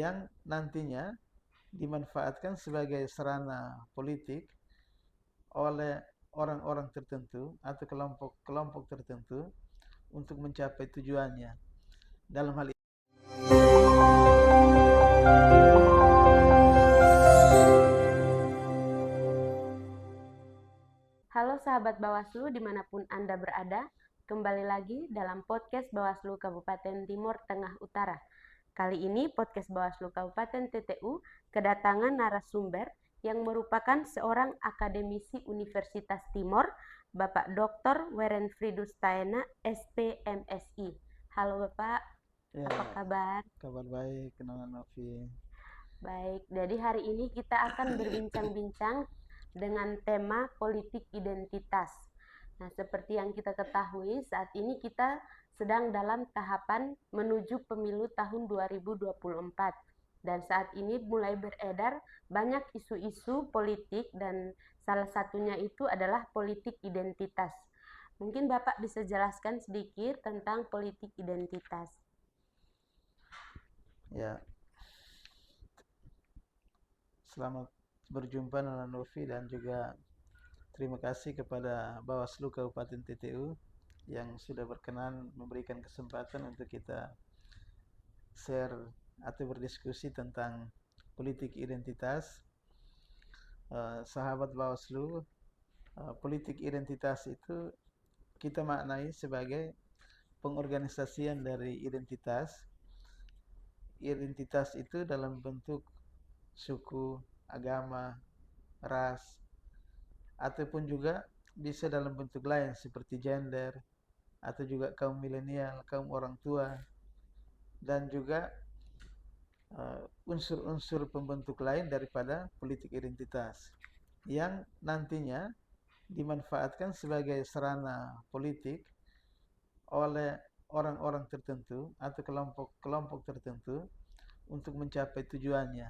yang nantinya dimanfaatkan sebagai sarana politik oleh orang-orang tertentu atau kelompok-kelompok tertentu untuk mencapai tujuannya. Dalam hal ini, Halo sahabat Bawaslu dimanapun Anda berada, kembali lagi dalam podcast Bawaslu Kabupaten Timur Tengah Utara. Kali ini podcast Bawaslu Kabupaten TTU kedatangan narasumber yang merupakan seorang akademisi Universitas Timor, Bapak Dr. Werenfridus Taena, SPMSI. Halo Bapak, ya, apa kabar? kabar baik, Nona Novi. Baik, jadi hari ini kita akan berbincang-bincang dengan tema politik identitas. Nah, seperti yang kita ketahui, saat ini kita sedang dalam tahapan menuju pemilu tahun 2024. Dan saat ini mulai beredar banyak isu-isu politik dan salah satunya itu adalah politik identitas. Mungkin Bapak bisa jelaskan sedikit tentang politik identitas. Ya, selamat berjumpa Nona Novi dan juga terima kasih kepada Bawaslu Kabupaten TTU yang sudah berkenan memberikan kesempatan untuk kita share atau berdiskusi tentang politik identitas. Sahabat Bawaslu, politik identitas itu kita maknai sebagai pengorganisasian dari identitas. Identitas itu dalam bentuk suku, agama, ras, ataupun juga bisa dalam bentuk lain seperti gender, atau juga kaum milenial, kaum orang tua, dan juga unsur-unsur pembentuk lain daripada politik identitas yang nantinya dimanfaatkan sebagai sarana politik oleh orang-orang tertentu atau kelompok-kelompok tertentu untuk mencapai tujuannya.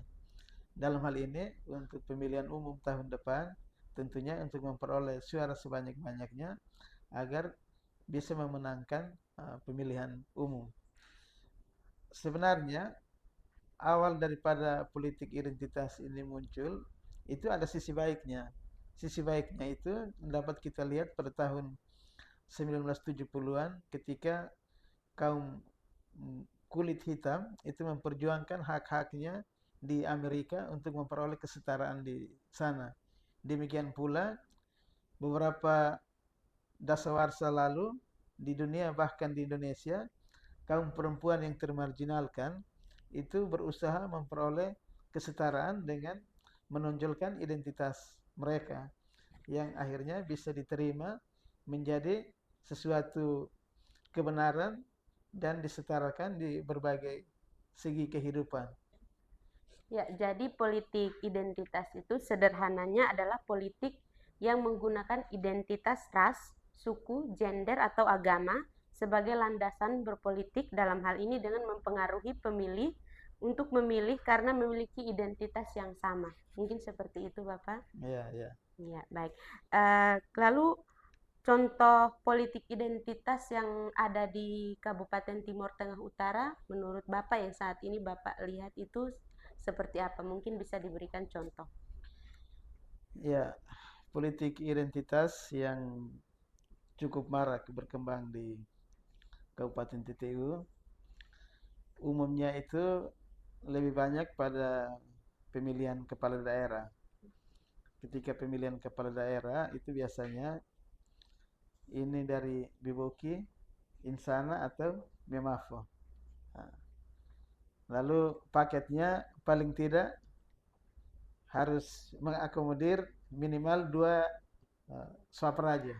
Dalam hal ini untuk pemilihan umum tahun depan tentunya untuk memperoleh suara sebanyak-banyaknya agar bisa memenangkan pemilihan umum. Sebenarnya awal daripada politik identitas ini muncul itu ada sisi baiknya. Sisi baiknya itu dapat kita lihat pada tahun 1970-an ketika kaum kulit hitam itu memperjuangkan hak-haknya di Amerika untuk memperoleh kesetaraan di sana. Demikian pula beberapa dasawarsa lalu di dunia bahkan di Indonesia kaum perempuan yang termarginalkan itu berusaha memperoleh kesetaraan dengan menonjolkan identitas mereka yang akhirnya bisa diterima menjadi sesuatu kebenaran dan disetarakan di berbagai segi kehidupan. Ya, jadi politik identitas itu sederhananya adalah politik yang menggunakan identitas ras, suku, gender, atau agama sebagai landasan berpolitik, dalam hal ini dengan mempengaruhi pemilih untuk memilih karena memiliki identitas yang sama. Mungkin seperti itu, Bapak. Ya, ya. Ya, baik. Lalu contoh politik identitas yang ada di Kabupaten Timur Tengah Utara, menurut Bapak yang saat ini Bapak lihat itu seperti apa? Mungkin bisa diberikan contoh. Ya, politik identitas yang cukup marak berkembang di Kabupaten TTU umumnya itu lebih banyak pada pemilihan kepala daerah. Ketika pemilihan kepala daerah itu biasanya ini dari Biboki, Insana atau Memafo. Nah, lalu paketnya paling tidak harus mengakomodir minimal 2 swapraja.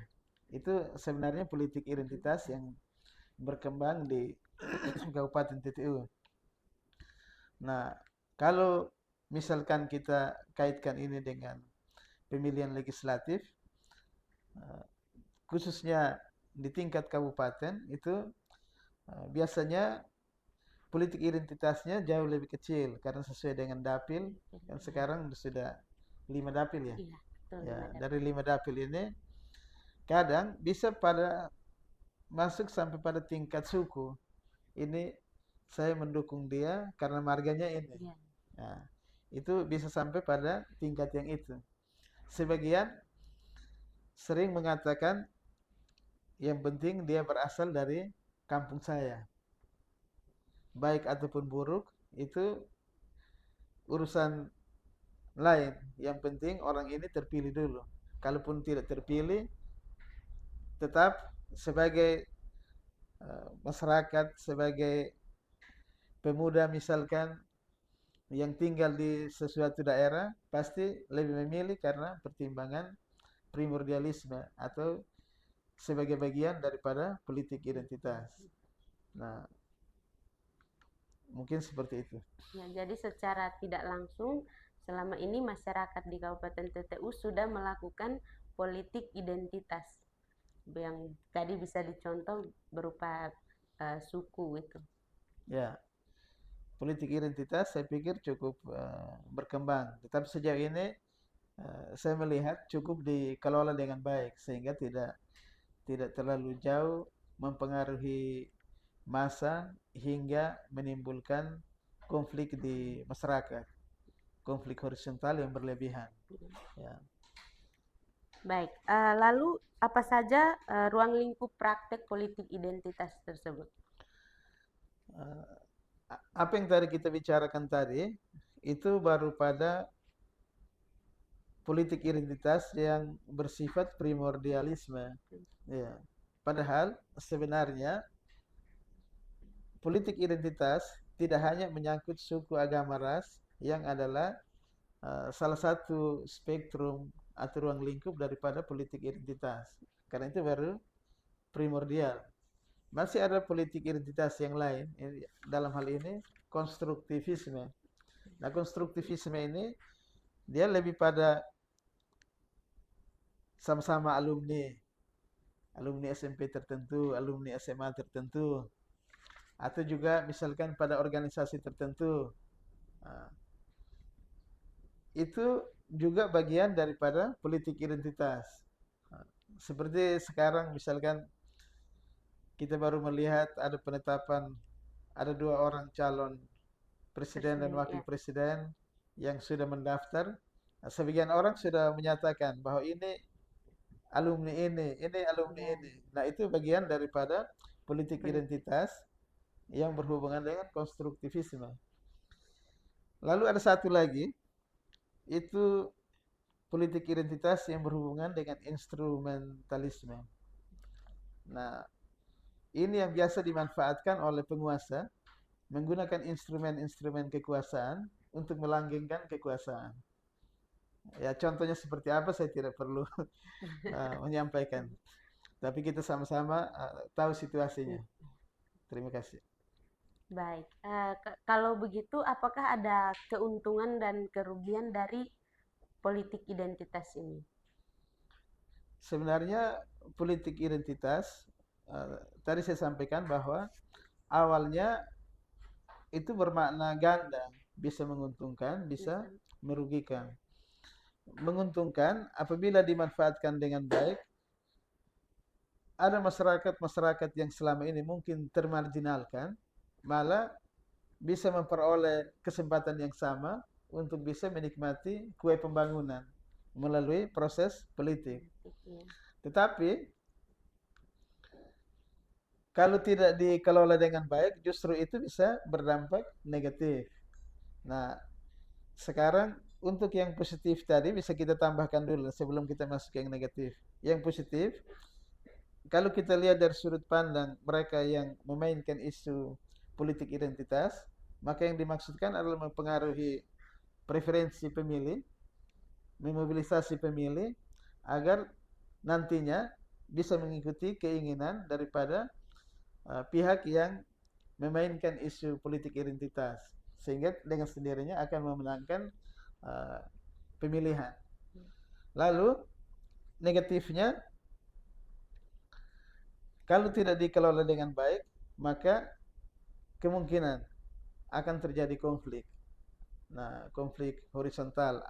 Itu sebenarnya politik identitas yang berkembang di Kabupaten TTU. Nah, kalau misalkan kita kaitkan ini dengan pemilihan legislatif, khususnya di tingkat kabupaten itu biasanya politik identitasnya jauh lebih kecil karena sesuai dengan dapil kan sekarang sudah 5 dapil ya. Iya, betul. Ya, dari 5 dapil ini kadang bisa pada masuk sampai pada tingkat suku. Ini saya mendukung dia karena marganya ini. Ya. Nah, itu bisa sampai pada tingkat yang itu. Sebagian sering mengatakan yang penting dia berasal dari kampung saya. Baik ataupun buruk itu urusan lain. Yang penting orang ini terpilih dulu. Kalaupun tidak terpilih, tetap sebagai masyarakat, sebagai pemuda misalkan yang tinggal di sesuatu daerah, pasti lebih memilih karena pertimbangan primordialisme atau sebagai bagian daripada politik identitas. Nah, mungkin seperti itu. Ya, jadi secara tidak langsung selama ini masyarakat di Kabupaten TTU sudah melakukan politik identitas yang tadi bisa dicontoh berupa suku itu. Ya, politik identitas saya pikir cukup berkembang. Tetapi sejauh ini saya melihat cukup dikelola dengan baik sehingga tidak terlalu jauh mempengaruhi massa hingga menimbulkan konflik di masyarakat, konflik horizontal yang berlebihan. Ya. Baik, lalu apa saja ruang lingkup praktek politik identitas tersebut? Apa yang tadi kita bicarakan tadi itu baru pada politik identitas yang bersifat primordialisme. Ya. Padahal sebenarnya politik identitas tidak hanya menyangkut suku, agama, ras yang adalah salah satu spektrum atau ruang lingkup daripada politik identitas. Karena itu baru primordial. Masih ada politik identitas yang lain, dalam hal ini konstruktivisme. Nah, konstruktivisme ini dia lebih pada sama-sama alumni SMP tertentu, alumni SMA tertentu, atau juga misalkan pada organisasi tertentu. Nah, itu juga bagian daripada politik identitas. Nah, seperti sekarang misalkan kita baru melihat ada penetapan ada 2 orang calon presiden dan wakil Ya. presiden yang sudah mendaftar. Nah, sebagian orang sudah menyatakan bahwa ini alumni ini alumni Ya. ini. Nah, itu bagian daripada politik identitas yang berhubungan dengan konstruktivisme. Lalu ada satu lagi, itu politik identitas yang berhubungan dengan instrumentalisme. Nah, ini yang biasa dimanfaatkan oleh penguasa menggunakan instrumen-instrumen kekuasaan untuk melanggengkan kekuasaan. Ya, contohnya seperti apa saya tidak perlu menyampaikan. Tapi kita sama-sama tahu situasinya. Terima kasih. Baik, kalau begitu apakah ada keuntungan dan kerugian dari politik identitas ini? Sebenarnya politik identitas tadi saya sampaikan bahwa awalnya itu bermakna ganda, bisa menguntungkan, bisa merugikan. Menguntungkan apabila dimanfaatkan dengan baik. Ada masyarakat-masyarakat yang selama ini mungkin termarginalkan, malah bisa memperoleh kesempatan yang sama untuk bisa menikmati kue pembangunan melalui proses politik. Tetapi kalau tidak dikelola dengan baik, justru itu bisa berdampak negatif. Nah, sekarang untuk yang positif tadi bisa kita tambahkan dulu sebelum kita masuk ke yang negatif. Yang positif, kalau kita lihat dari sudut pandang mereka yang memainkan isu politik identitas, maka yang dimaksudkan adalah mempengaruhi preferensi pemilih, memobilisasi pemilih agar nantinya bisa mengikuti keinginan daripada pihak yang memainkan isu politik identitas, sehingga dengan sendirinya akan memenangkan pemilihan. Lalu negatifnya, kalau tidak dikelola dengan baik, maka kemungkinan akan terjadi konflik. Nah, konflik horizontal,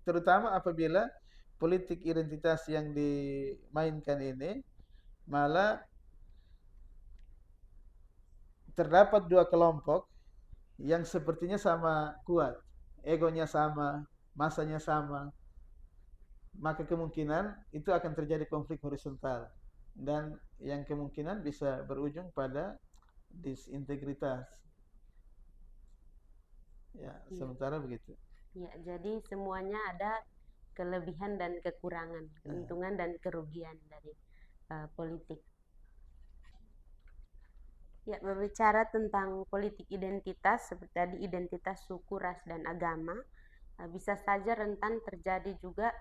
terutama apabila politik identitas yang dimainkan ini malah terdapat dua kelompok yang sepertinya sama kuat, egonya sama, masanya sama, maka kemungkinan itu akan terjadi konflik horizontal dan yang kemungkinan bisa berujung pada disintegritas. Ya, Iya. sementara begitu. Ya, jadi semuanya ada kelebihan dan kekurangan, keuntungan dan kerugian dari politik. Ya, berbicara tentang politik identitas, seperti tadi identitas suku, ras, dan agama, bisa saja rentan terjadi juga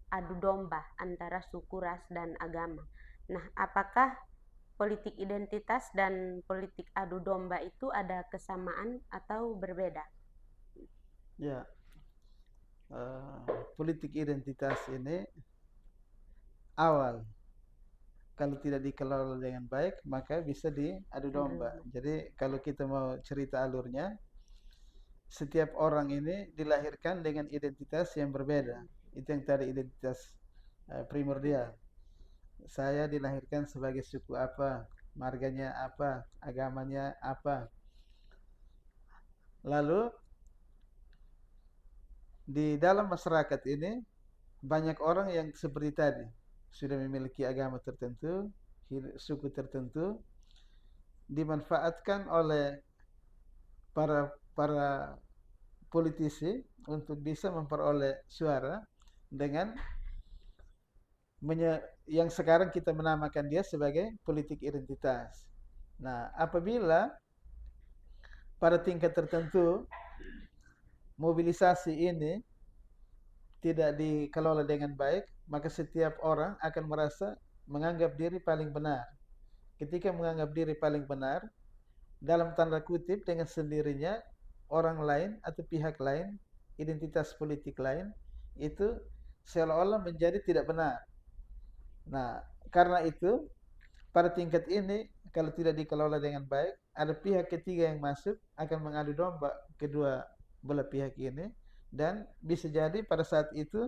adu domba antara suku, ras, dan agama. Nah, apakah politik identitas dan politik adu domba itu ada kesamaan atau berbeda? Ya, politik identitas ini awal kalau tidak dikelola dengan baik maka bisa diadu domba. Jadi kalau kita mau cerita alurnya, setiap orang ini dilahirkan dengan identitas yang berbeda. Itu yang tadi identitas primordial. Saya dilahirkan sebagai suku apa, marganya apa, agamanya apa. Lalu di dalam masyarakat ini banyak orang yang seperti tadi sudah memiliki agama tertentu, suku tertentu, dimanfaatkan oleh para politisi untuk bisa memperoleh suara dengan yang sekarang kita menamakan dia sebagai politik identitas. Nah, apabila pada tingkat tertentu mobilisasi ini tidak dikelola dengan baik, maka setiap orang akan merasa menganggap diri paling benar. Ketika menganggap diri paling benar, dalam tanda kutip dengan sendirinya orang lain atau pihak lain, identitas politik lain itu seolah-olah menjadi tidak benar. Nah, karena itu pada tingkat ini kalau tidak dikelola dengan baik, ada pihak ketiga yang masuk akan mengadu domba kedua belah pihak ini, dan bisa jadi pada saat itu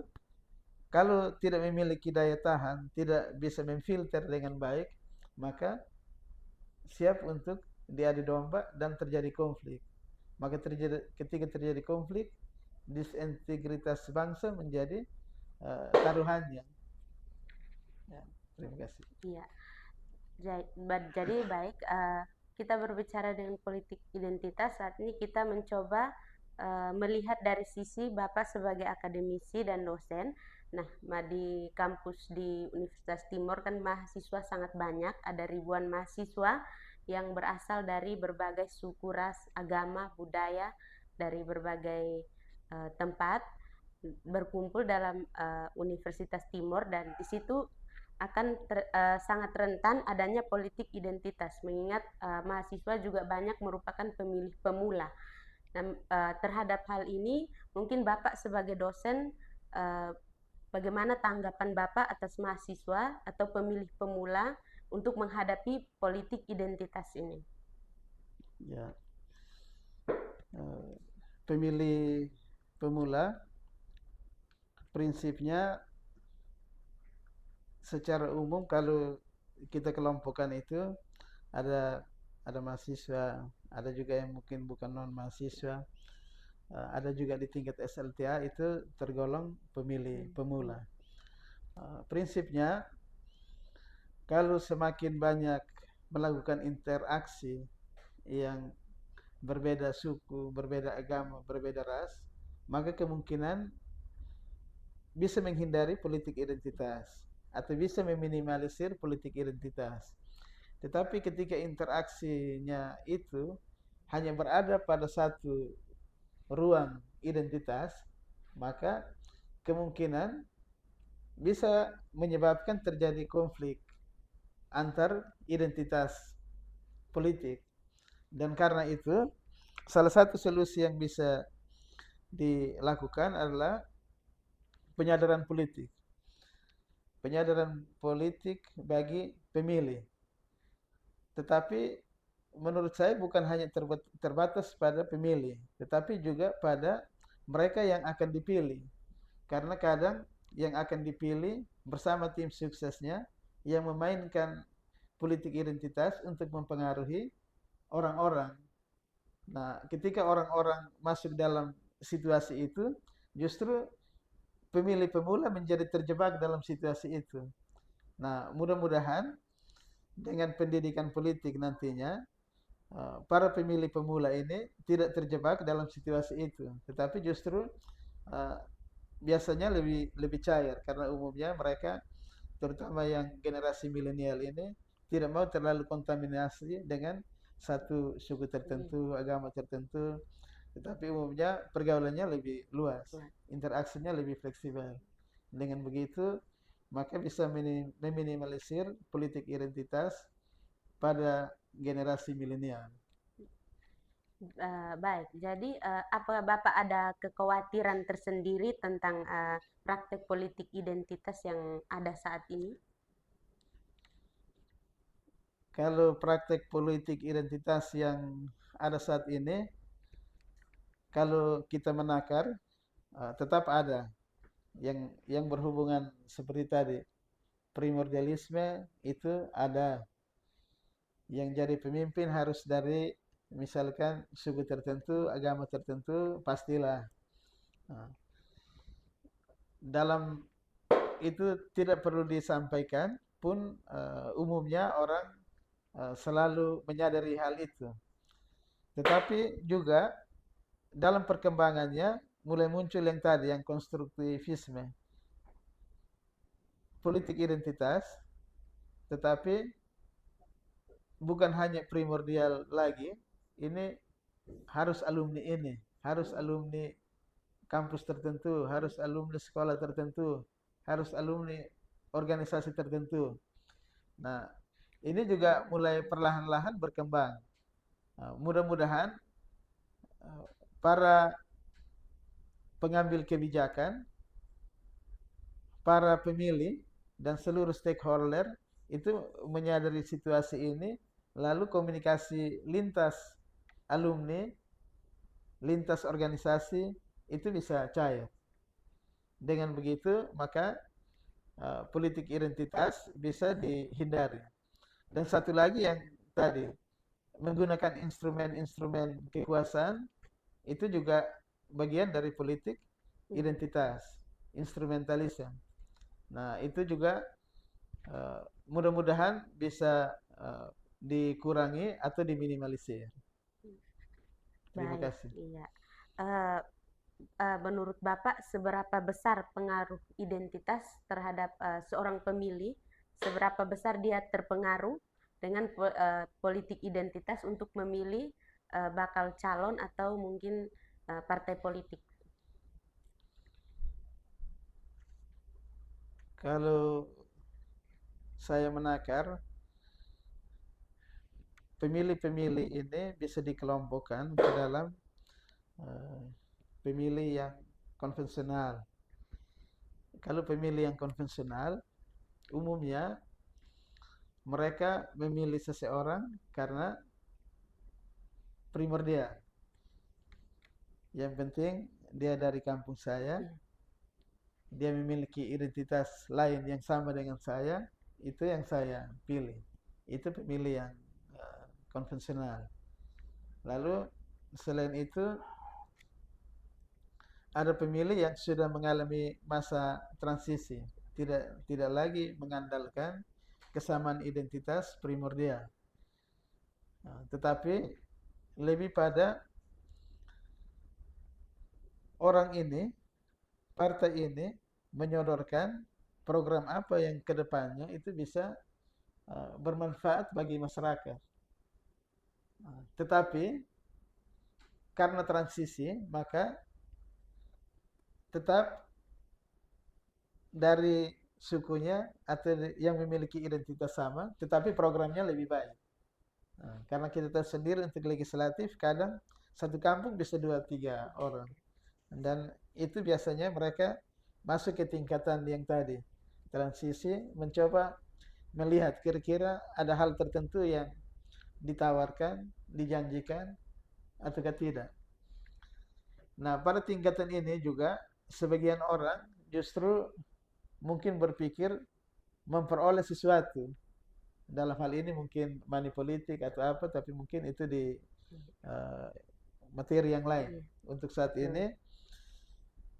kalau tidak memiliki daya tahan, tidak bisa memfilter dengan baik, maka siap untuk diadu domba dan terjadi konflik. Maka ketika terjadi konflik, disintegritas bangsa menjadi taruhannya. Ya, terima kasih. Iya. Jadi baik, kita berbicara dengan politik identitas, saat ini kita mencoba melihat dari sisi Bapak sebagai akademisi dan dosen. Nah, di kampus di Universitas Timor kan mahasiswa sangat banyak, ada ribuan mahasiswa yang berasal dari berbagai suku, ras, agama, budaya, dari berbagai tempat berkumpul dalam Universitas Timor, dan di situ akan sangat rentan adanya politik identitas, mengingat mahasiswa juga banyak merupakan pemilih pemula. Nah, terhadap hal ini, mungkin Bapak sebagai dosen, bagaimana tanggapan Bapak atas mahasiswa atau pemilih pemula untuk menghadapi politik identitas ini? Ya, pemilih pemula prinsipnya secara umum kalau kita kelompokkan itu ada mahasiswa, ada juga yang mungkin bukan non mahasiswa, ada juga di tingkat SLTA itu tergolong pemilih pemula. Prinsipnya kalau semakin banyak melakukan interaksi yang berbeda suku, berbeda agama, berbeda ras, maka kemungkinan bisa menghindari politik identitas atau bisa meminimalisir politik identitas. Tetapi ketika interaksinya itu hanya berada pada satu ruang identitas, maka kemungkinan bisa menyebabkan terjadi konflik antar identitas politik. Dan karena itu, salah satu solusi yang bisa dilakukan adalah penyadaran politik. Penyadaran politik bagi pemilih. Tetapi menurut saya bukan hanya terbatas pada pemilih, tetapi juga pada mereka yang akan dipilih. Karena kadang yang akan dipilih bersama tim suksesnya yang memainkan politik identitas untuk mempengaruhi orang-orang. Nah, ketika orang-orang masuk dalam situasi itu, justru pemilih pemula menjadi terjebak dalam situasi itu. Nah, mudah-mudahan dengan pendidikan politik nantinya, para pemilih pemula ini tidak terjebak dalam situasi itu, tetapi justru eh, biasanya lebih lebih cair karena umumnya mereka, terutama yang generasi milenial ini, tidak mau terlalu kontaminasi dengan satu suku tertentu, agama tertentu, tetapi umumnya pergaulannya lebih luas, interaksinya lebih fleksibel. Dengan begitu, maka bisa meminimalisir politik identitas pada generasi milenial. Baik, jadi apa Bapak ada kekhawatiran tersendiri tentang praktek politik identitas yang ada saat ini? Kalau praktek politik identitas yang ada saat ini, kalau kita menakar, tetap ada yang berhubungan seperti tadi. Primordialisme itu ada. Yang jadi pemimpin harus dari misalkan suku tertentu, agama tertentu, pastilah. Nah, dalam itu tidak perlu disampaikan pun, umumnya orang selalu menyadari hal itu. Tetapi juga dalam perkembangannya mulai muncul yang tadi, yang konstruktivisme, politik identitas, tetapi bukan hanya primordial lagi, ini harus alumni ini, harus alumni kampus tertentu, harus alumni sekolah tertentu, harus alumni organisasi tertentu. Nah, ini juga mulai perlahan-lahan berkembang. Mudah-mudahan para pengambil kebijakan, para pemilih, dan seluruh stakeholder itu menyadari situasi ini, lalu komunikasi lintas alumni, lintas organisasi itu bisa cair. Dengan begitu, maka politik identitas bisa dihindari. Dan satu lagi yang tadi, menggunakan instrumen-instrumen kekuasaan itu juga bagian dari politik identitas, instrumentalisme. Nah, itu juga mudah-mudahan bisa dikurangi atau diminimalisir. Terima Baik, kasih. iya. Menurut Bapak, seberapa besar pengaruh identitas terhadap seorang pemilih? Seberapa besar dia terpengaruh dengan politik identitas untuk memilih bakal calon atau mungkin partai politik? Kalau saya menakar, pemilih-pemilih ini bisa dikelompokkan ke dalam pemilih yang konvensional. Kalau pemilih yang konvensional, umumnya mereka memilih seseorang karena primordial. Yang penting dia dari kampung saya, dia memiliki identitas lain yang sama dengan saya, itu yang saya pilih. Itu pemilih yang konvensional. Lalu selain itu ada pemilih yang sudah mengalami masa transisi, tidak lagi mengandalkan kesamaan identitas primordial, tetapi lebih pada orang ini, partai ini menyodorkan program apa yang kedepannya itu bisa bermanfaat bagi masyarakat. Tetapi karena transisi, maka tetap dari sukunya atau yang memiliki identitas sama, tetapi programnya lebih baik. Karena kita tahu sendiri untuk legislatif kadang satu kampung bisa 2-3 orang. Dan itu biasanya mereka masuk ke tingkatan yang tadi, transisi, mencoba melihat kira-kira ada hal tertentu yang ditawarkan, dijanjikan, atau tidak. Nah, pada tingkatan ini juga sebagian orang justru mungkin berpikir memperoleh sesuatu dalam hal ini mungkin money politik atau apa, tapi mungkin itu di eh, materi yang lain. Iya, Untuk saat betul. ini,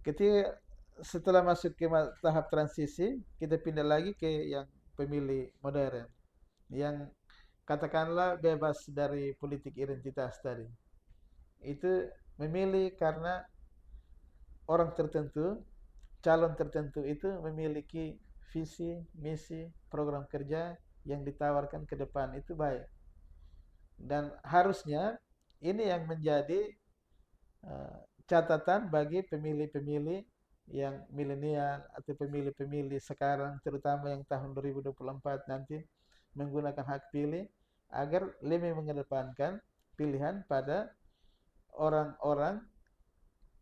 ketika setelah masuk ke tahap transisi, kita pindah lagi ke yang pemilih modern, yang katakanlah bebas dari politik identitas tadi. Itu memilih karena orang tertentu, calon tertentu itu memiliki visi, misi, program kerja yang ditawarkan ke depan itu baik. Dan harusnya ini yang menjadi eh, catatan bagi pemilih-pemilih yang milenial atau pemilih-pemilih sekarang, terutama yang tahun 2024 nanti menggunakan hak pilih, agar lebih mengedepankan pilihan pada orang-orang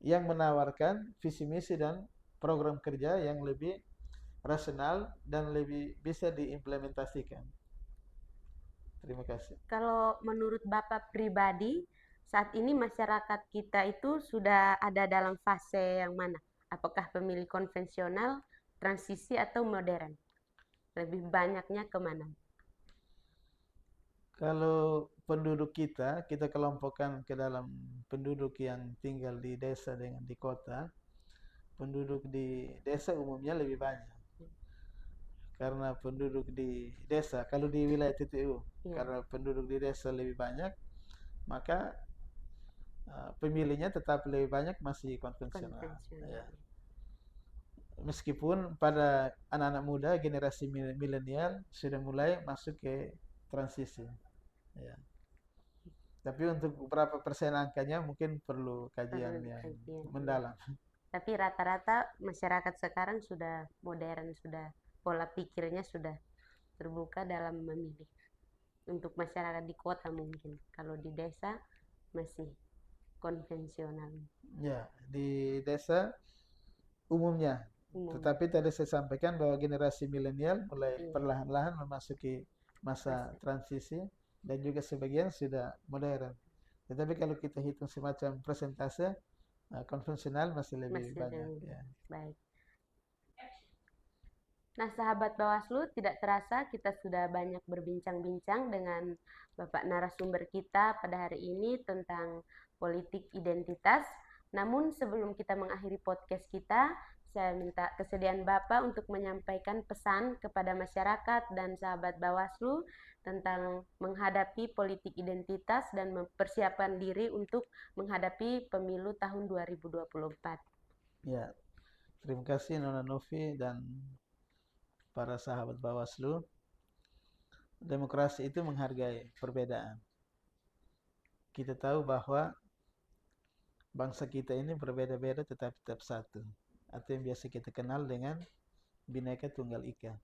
yang menawarkan visi misi dan program kerja yang lebih rasional dan lebih bisa diimplementasikan. Terima kasih. Kalau menurut Bapak pribadi, saat ini masyarakat kita itu sudah ada dalam fase yang mana? Apakah pemilih konvensional, transisi, atau modern? Lebih banyaknya kemana? Kalau penduduk kita kelompokkan ke dalam penduduk yang tinggal di desa dengan di kota. Penduduk di desa umumnya lebih banyak. Karena penduduk di desa, kalau di wilayah TTU, Iya, karena penduduk di desa lebih banyak, maka pemilihnya tetap lebih banyak masih konvensional. Ya. konvensional. Meskipun pada anak-anak muda generasi milenial sudah mulai masuk ke transisi. Ya. Tapi untuk berapa persen angkanya mungkin perlu kajian Perlu yang kajian, iya. mendalam. Tapi rata-rata masyarakat sekarang sudah modern, sudah pola pikirnya sudah terbuka dalam memilih. Untuk masyarakat di kota mungkin, kalau di desa masih konvensional Ya, di desa umumnya. umum. Tetapi tadi saya sampaikan bahwa generasi milenial mulai Iya, perlahan-lahan memasuki masa masih transisi dan juga sebagian sudah modern. Tetapi kalau kita hitung semacam persentase, konvensional masih lebih masih banyak. lebih Ya. baik. Nah, sahabat Bawaslu, tidak terasa kita sudah banyak berbincang-bincang dengan Bapak narasumber kita pada hari ini tentang politik identitas. Namun sebelum kita mengakhiri podcast kita, saya minta kesediaan Bapak untuk menyampaikan pesan kepada masyarakat dan sahabat Bawaslu tentang menghadapi politik identitas dan mempersiapkan diri untuk menghadapi pemilu tahun 2024. Ya, terima kasih Nona Novi dan para sahabat Bawaslu. Demokrasi itu menghargai perbedaan. Kita tahu bahwa bangsa kita ini berbeda-beda tetapi tetap satu. Atau yang biasa kita kenal dengan Bhinneka Tunggal Ika.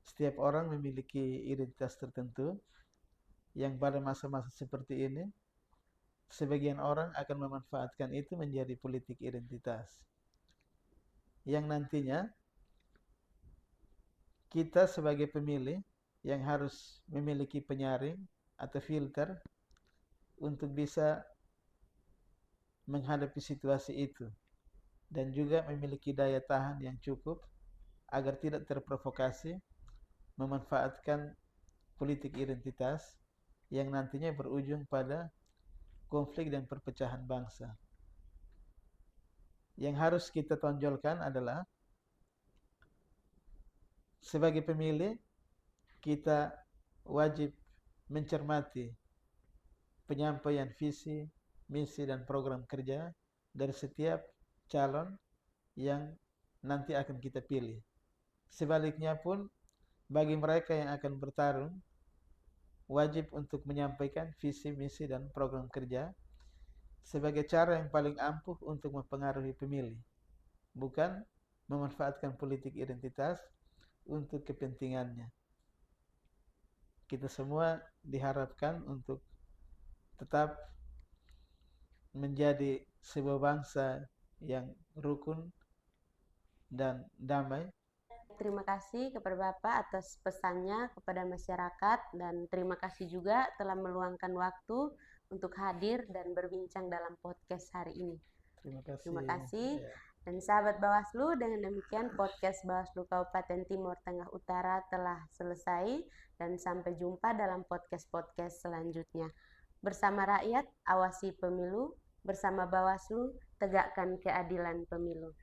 Setiap orang memiliki identitas tertentu yang pada masa-masa seperti ini, sebagian orang akan memanfaatkan itu menjadi politik identitas. Yang nantinya kita sebagai pemilih yang harus memiliki penyaring atau filter untuk bisa menghadapi situasi itu dan juga memiliki daya tahan yang cukup agar tidak terprovokasi memanfaatkan politik identitas yang nantinya berujung pada konflik dan perpecahan bangsa. Yang harus kita tonjolkan adalah sebagai pemilih kita wajib mencermati penyampaian visi, misi dan program kerja dari setiap calon yang nanti akan kita pilih. Sebaliknya pun bagi mereka yang akan bertarung wajib untuk menyampaikan visi, misi dan program kerja sebagai cara yang paling ampuh untuk mempengaruhi pemilih, bukan memanfaatkan politik identitas untuk kepentingannya. Kita semua diharapkan untuk tetap menjadi sebuah bangsa yang rukun dan damai. Terima kasih kepada Bapak atas pesannya kepada masyarakat dan terima kasih juga telah meluangkan waktu untuk hadir dan berbincang dalam podcast hari ini. Terima kasih. Terima kasih. Ya. Dan sahabat Bawaslu, dengan demikian podcast Bawaslu Kabupaten Timur Tengah Utara telah selesai dan sampai jumpa dalam podcast-podcast selanjutnya. Bersama rakyat, awasi pemilu. Bersama Bawaslu, tegakkan keadilan pemilu.